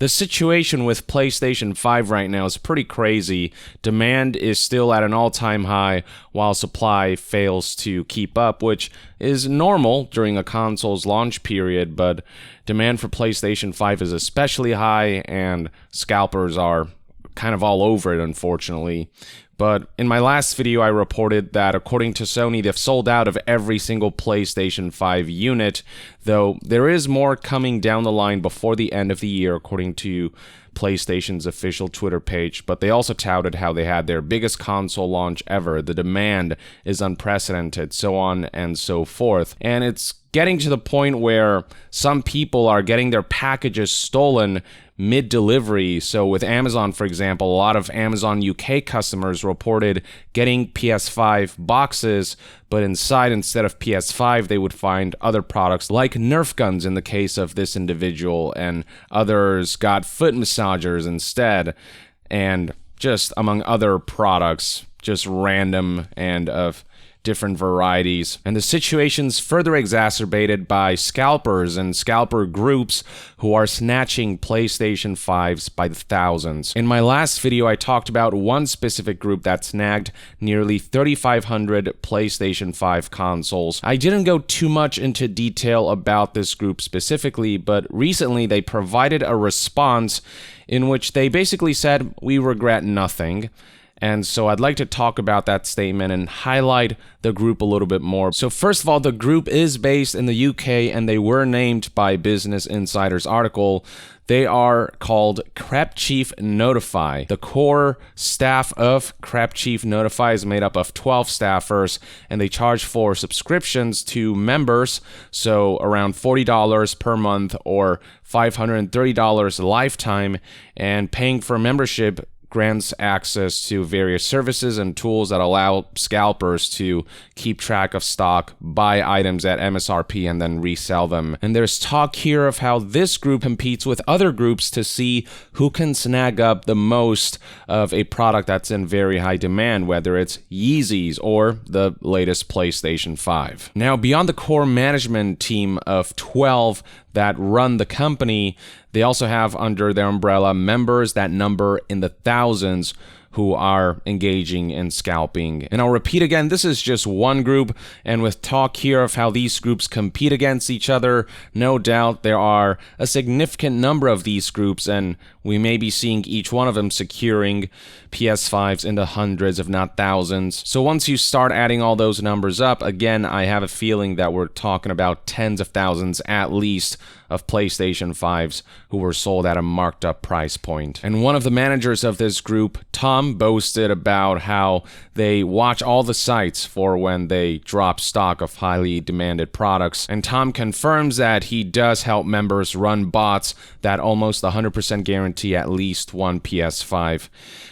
The situation with PlayStation 5 right now is pretty crazy. Demand is still at an all-time high, while supply fails to keep up, which is normal during a console's launch period, but demand for PlayStation 5 is especially high, and scalpers are kind of all over it, unfortunately. But in my last video, I reported that according to Sony, they've sold out of every single PlayStation 5 unit, though there is more coming down the line before the end of the year, according to PlayStation's official Twitter page. But they also touted how they had their biggest console launch ever. The demand is unprecedented, so on and so forth. And it's getting to the point where some people are getting their packages stolen mid-delivery. So with Amazon, for example, a lot of Amazon UK customers reported getting PS5 boxes, but inside, instead of PS5, they would find other products like Nerf guns in the case of this individual, and others got foot massagers instead, and just among other products, just random and of different varieties. And the situation's further exacerbated by scalpers and scalper groups who are snatching PlayStation 5s by the thousands. In my last video, I talked about one specific group that snagged nearly 3,500 PlayStation 5 consoles. I didn't go too much into detail about this group specifically, but recently they provided a response in which they basically said, "We regret nothing." And so I'd like to talk about that statement and highlight the group a little bit more. So first of all, the group is based in the UK, and they were named by Business Insider's article. They are called Crepchief Notify. The core staff of Crepchief Notify is made up of 12 staffers, and they charge for subscriptions to members, so around $40 per month or $530 lifetime, and paying for membership grants access to various services and tools that allow scalpers to keep track of stock, buy items at MSRP, and then resell them. And there's talk here of how this group competes with other groups to see who can snag up the most of a product that's in very high demand, whether it's Yeezys or the latest PlayStation 5. Now, beyond the core management team of 12 that run the company, they also have under their umbrella members that number in the thousands who are engaging in scalping. And I'll repeat again, this is just one group, and with talk here of how these groups compete against each other, no doubt there are a significant number of these groups, and we may be seeing each one of them securing PS5s in the hundreds, if not thousands. So once you start adding all those numbers up, again, I have a feeling that we're talking about tens of thousands at least of PlayStation 5s who were sold at a marked up price point. And one of the managers of this group, Tom, boasted about how they watch all the sites for when they drop stock of highly demanded products. And Tom confirms that he does help members run bots that almost 100% guarantee at least one PS5.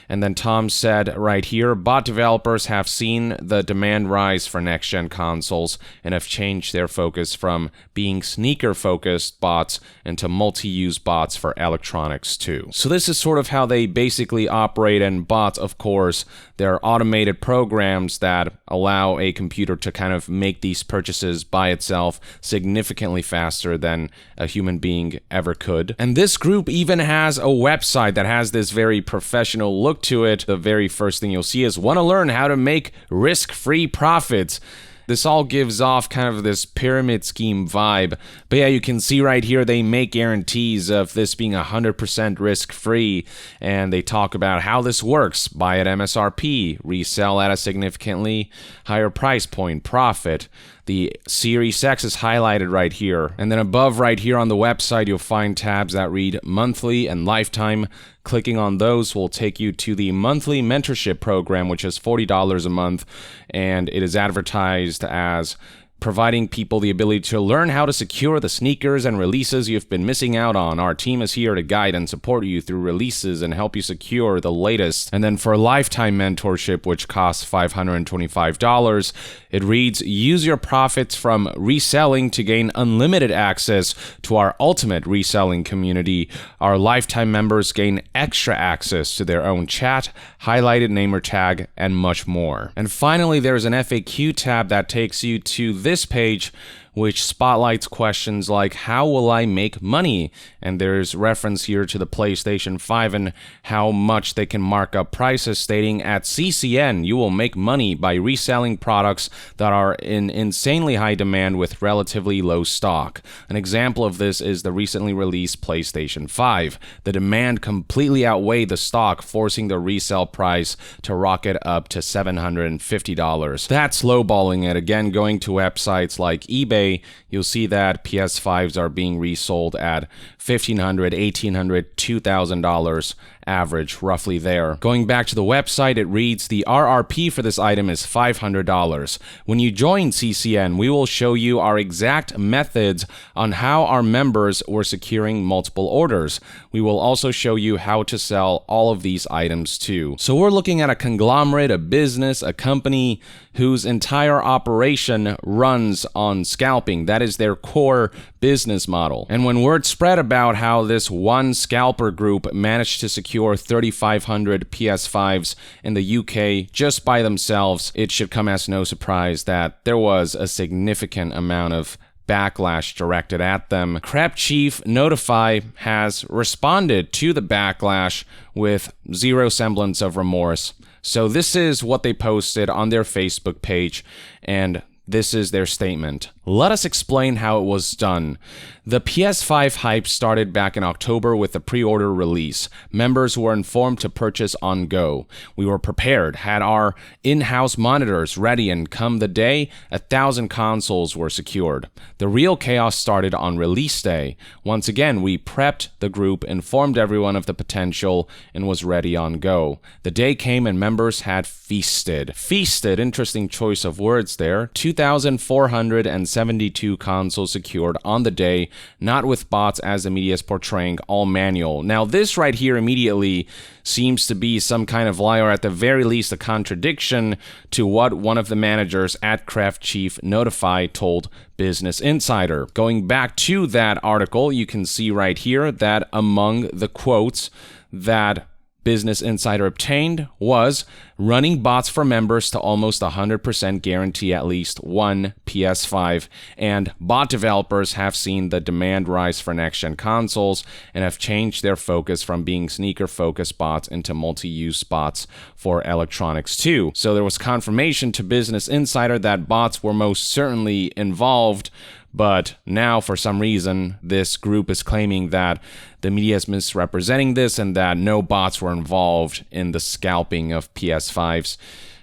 And then Tom said right here, bot developers have seen the demand rise for next-gen consoles and have changed their focus from being sneaker-focused bots into multi-use bots for electronics too. So this is sort of how they basically operate, and bots, of course, they're automated programs that allow a computer to kind of make these purchases by itself significantly faster than a human being ever could. And this group even has a website that has this very professional look to it. The very first thing you'll see is want to learn how to make risk-free profits. This all gives off kind of this pyramid scheme vibe. But yeah, you can see right here they make guarantees of this being 100% risk-free, and they talk about how this works. Buy at MSRP, resell at a significantly higher price point, profit. The Series X is highlighted right here. And then above right here on the website, you'll find tabs that read monthly and lifetime. Clicking on those will take you to the monthly mentorship program, which is $40 a month, and it is advertised as providing people the ability to learn how to secure the sneakers and releases you've been missing out on. Our team is here to guide and support you through releases and help you secure the latest. And then for lifetime mentorship, which costs $525, it reads, use your profits from reselling to gain unlimited access to our ultimate reselling community. Our lifetime members gain extra access to their own chat, highlighted namer tag, and much more. And finally, there's an FAQ tab that takes you to this page, which spotlights questions like, how will I make money? And there's reference here to the PlayStation 5 and how much they can mark up prices, stating at CCN, you will make money by reselling products that are in insanely high demand with relatively low stock. An example of this is the recently released PlayStation 5. The demand completely outweighed the stock, forcing the resale price to rocket up to $750. That's lowballing it. Again, going to websites like eBay, you'll see that PS5s are being resold at $1,500, $1,800, $2,000 average, roughly there. Going back to the website, it reads, the RRP for this item is $500. When you join CCN, we will show you our exact methods on how our members were securing multiple orders. We will also show you how to sell all of these items too. So we're looking at a conglomerate, a business, a company whose entire operation runs on scalping. That is their core business model. And when word spread about how this one scalper group managed to secure 3,500 PS5s in the UK just by themselves, it should come as no surprise that there was a significant amount of backlash directed at them. Crepchief Notify has responded to the backlash with zero semblance of remorse. So this is what they posted on their Facebook page, and this is their statement. Let us explain how it was done. The PS5 hype started back in October with the pre-order release. Members were informed to purchase on go. We were prepared, had our in-house monitors ready, and come the day, 1,000 consoles were secured. The real chaos started on release day. Once again, we prepped the group, informed everyone of the potential, and was ready on go. The day came and members had feasted. Feasted, interesting choice of words there. 2,472 consoles secured on the day, not with bots as the media is portraying, all manual. Now this right here immediately seems to be some kind of lie, or at the very least a contradiction to what one of the managers at Crepchief Notify told Business Insider. Going back to that article, you can see right here that among the quotes that Business Insider obtained was running bots for members to almost 100% guarantee at least one PS5, and bot developers have seen the demand rise for next-gen consoles and have changed their focus from being sneaker-focused bots into multi-use bots for electronics too. So there was confirmation to Business Insider that bots were most certainly involved, but now, for some reason, this group is claiming that the media is misrepresenting this and that no bots were involved in the scalping of PS5s.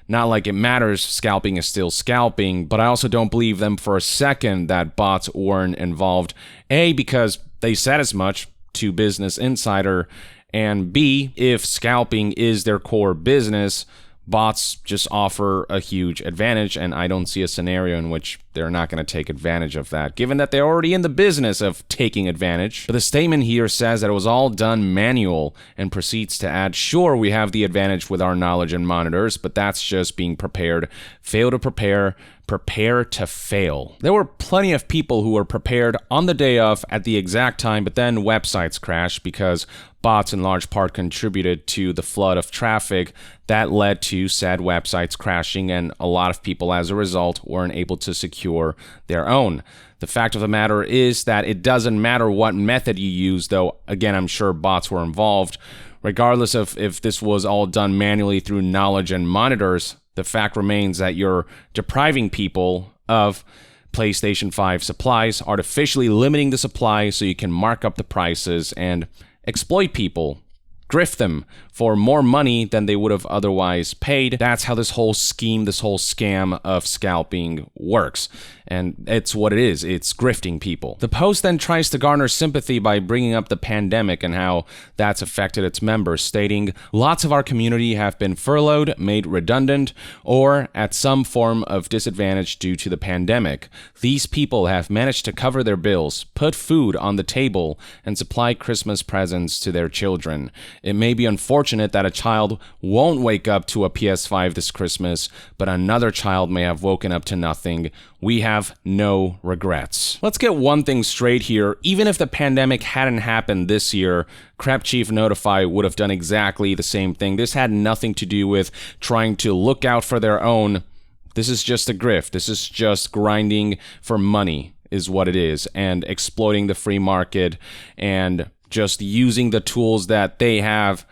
Not like it matters, scalping is still scalping, but I also don't believe them for a second that bots weren't involved. A, because they said as much to Business Insider, and B, if scalping is their core business, bots just offer a huge advantage, and I don't see a scenario in which they're not going to take advantage of that, given that they're already in the business of taking advantage. But the statement here says that it was all done manual and proceeds to add, sure, we have the advantage with our knowledge and monitors, but that's just being prepared. Fail to prepare, prepare to fail. There were plenty of people who were prepared on the day of at the exact time, but then websites crashed because bots in large part contributed to the flood of traffic that led to said websites crashing, and a lot of people as a result weren't able to secure their own. The fact of the matter is that it doesn't matter what method you use, though again I'm sure bots were involved. Regardless of if this was all done manually through knowledge and monitors, the fact remains that you're depriving people of PlayStation 5 supplies, artificially limiting the supply so you can mark up the prices and exploit people, grift them for more money than they would have otherwise paid. That's how this whole scheme, this whole scam of scalping works. And it's what it is. It's grifting people. The Post then tries to garner sympathy by bringing up the pandemic and how that's affected its members, stating, lots of our community have been furloughed, made redundant, or at some form of disadvantage due to the pandemic. These people have managed to cover their bills, put food on the table, and supply Christmas presents to their children. It may be unfortunate that a child won't wake up to a PS5 this Christmas, but another child may have woken up to nothing. We have no regrets. Let's get one thing straight here. Even if the pandemic hadn't happened this year, Crepchief Notify would have done exactly the same thing. This had nothing to do with trying to look out for their own. This is just a grift. This is just grinding for money. is what it is, and exploiting the free market and just using the tools that they have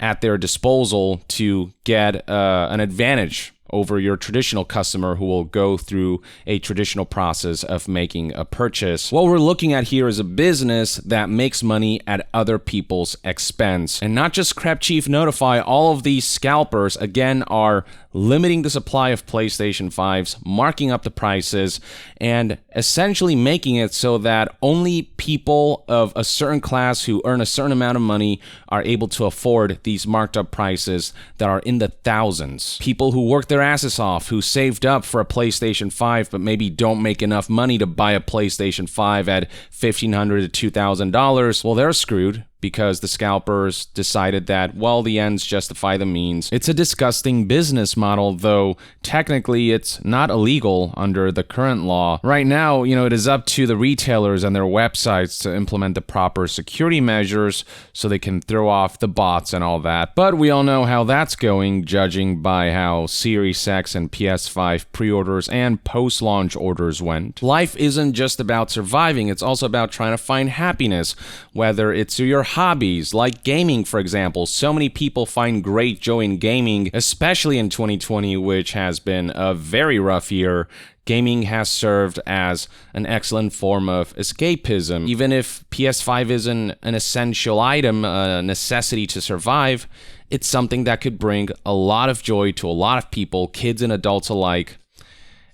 at their disposal to get an advantage over your traditional customer who will go through a traditional process of making a purchase. What we're looking at here is a business that makes money at other people's expense. And not just Crepchief Notify, all of these scalpers, again, are limiting the supply of PlayStation 5s, marking up the prices, and essentially making it so that only people of a certain class who earn a certain amount of money are able to afford these marked up prices that are in the thousands. People who work their asses off, who saved up for a PlayStation 5 but maybe don't make enough money to buy a PlayStation 5 at $1,500 to $2,000, well, they're screwed, because the scalpers decided that, well, the ends justify the means. It's a disgusting business model, though technically it's not illegal under the current law. Right now, it is up to the retailers and their websites to implement the proper security measures so they can throw off the bots and all that. But we all know how that's going, judging by how Series X and PS5 pre-orders and post-launch orders went. Life isn't just about surviving, it's also about trying to find happiness, whether it's through your hobbies, like gaming, for example. So many people find great joy in gaming, especially in 2020, which has been a very rough year. Gaming has served as an excellent form of escapism. Even if PS5 isn't an essential item, a necessity to survive, it's something that could bring a lot of joy to a lot of people, kids and adults alike,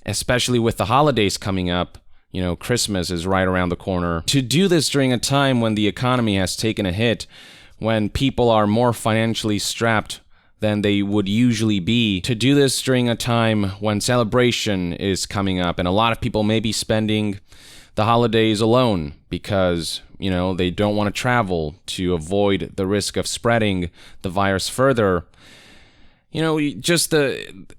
especially with the holidays coming up. Christmas is right around the corner. To do this during a time when the economy has taken a hit, when people are more financially strapped than they would usually be, to do this during a time when celebration is coming up and a lot of people may be spending the holidays alone because, they don't want to travel to avoid the risk of spreading the virus further. This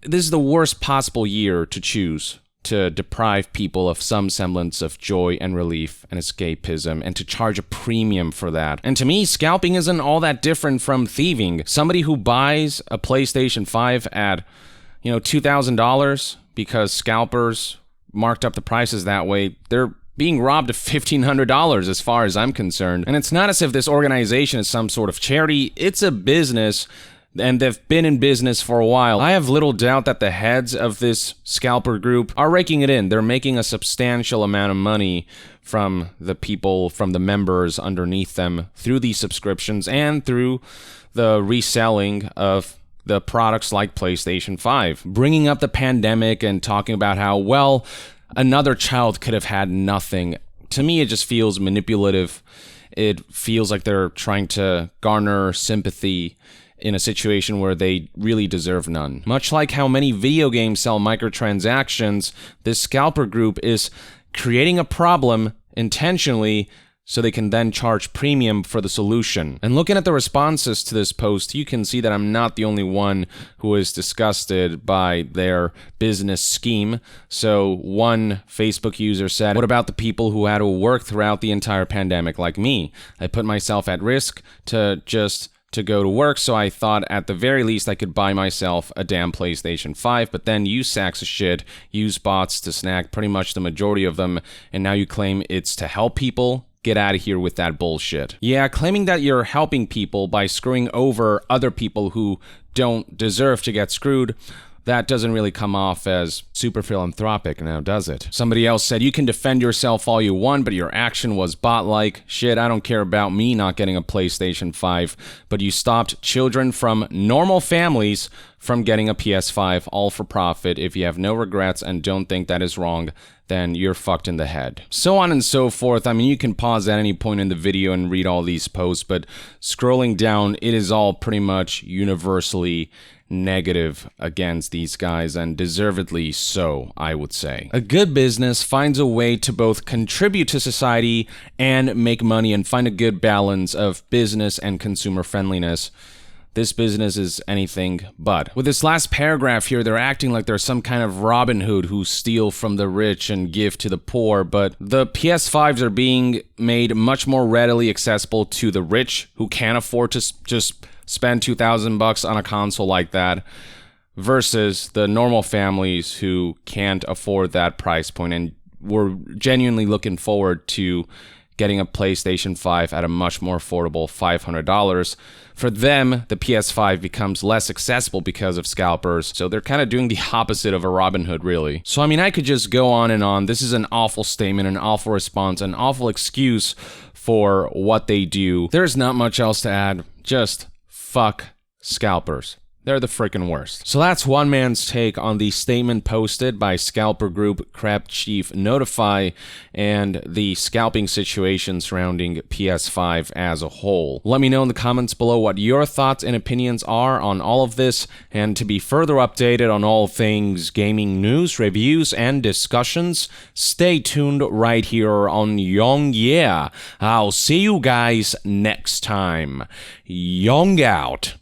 is the worst possible year to choose to deprive people of some semblance of joy and relief and escapism, and to charge a premium for that. And to me, scalping isn't all that different from thieving. Somebody who buys a PlayStation 5 at, $2,000 because scalpers marked up the prices that way, they're being robbed of $1,500 as far as I'm concerned. And it's not as if this organization is some sort of charity, it's a business, and they've been in business for a while. I have little doubt that the heads of this scalper group are raking it in. They're making a substantial amount of money from the people, from the members underneath them through these subscriptions and through the reselling of the products like PlayStation 5. Bringing up the pandemic and talking about how, well, another child could have had nothing. To me, it just feels manipulative. It feels like they're trying to garner sympathy in a situation where they really deserve none. Much like how many video games sell microtransactions, this scalper group is creating a problem intentionally so they can then charge premium for the solution. And looking at the responses to this post, you can see that I'm not the only one who is disgusted by their business scheme. So one Facebook user said, "What about the people who had to work throughout the entire pandemic like me? I put myself at risk to go to work, so I thought at the very least I could buy myself a damn PlayStation 5, but then you sacks of shit use bots to snag pretty much the majority of them, and now you claim it's to help people? Get out of here with that bullshit." Yeah, claiming that you're helping people by screwing over other people who don't deserve to get screwed, that doesn't really come off as super philanthropic now, does it? Somebody else said, "You can defend yourself all you want, but your action was bot-like. Shit, I don't care about me not getting a PlayStation 5, but you stopped children from normal families from getting a PS5, all for profit. If you have no regrets and don't think that is wrong, then you're fucked in the head." So on and so forth. I mean, you can pause at any point in the video and read all these posts, but scrolling down, it is all pretty much universally negative against these guys, and deservedly so, I would say. A good business finds a way to both contribute to society and make money and find a good balance of business and consumer friendliness. This business is anything but. With this last paragraph here, they're acting like they're some kind of Robin Hood who steal from the rich and give to the poor, but the PS5s are being made much more readily accessible to the rich who can't afford to just spend $2,000 on a console like that, versus the normal families who can't afford that price point. And were genuinely looking forward to getting a PlayStation 5 at a much more affordable $500. For them, the PS5 becomes less accessible because of scalpers, so they're kind of doing the opposite of a Robin Hood, really. So, I mean, I could just go on and on. This is an awful statement, an awful response, an awful excuse for what they do. There's not much else to add. Just fuck scalpers. They're the freaking worst. So that's one man's take on the statement posted by scalper group Crepchief Notify and the scalping situation surrounding PS5 as a whole. Let me know in the comments below what your thoughts and opinions are on all of this, and to be further updated on all things gaming news, reviews, and discussions, stay tuned right here on Young Yeah. I'll see you guys next time. Young out.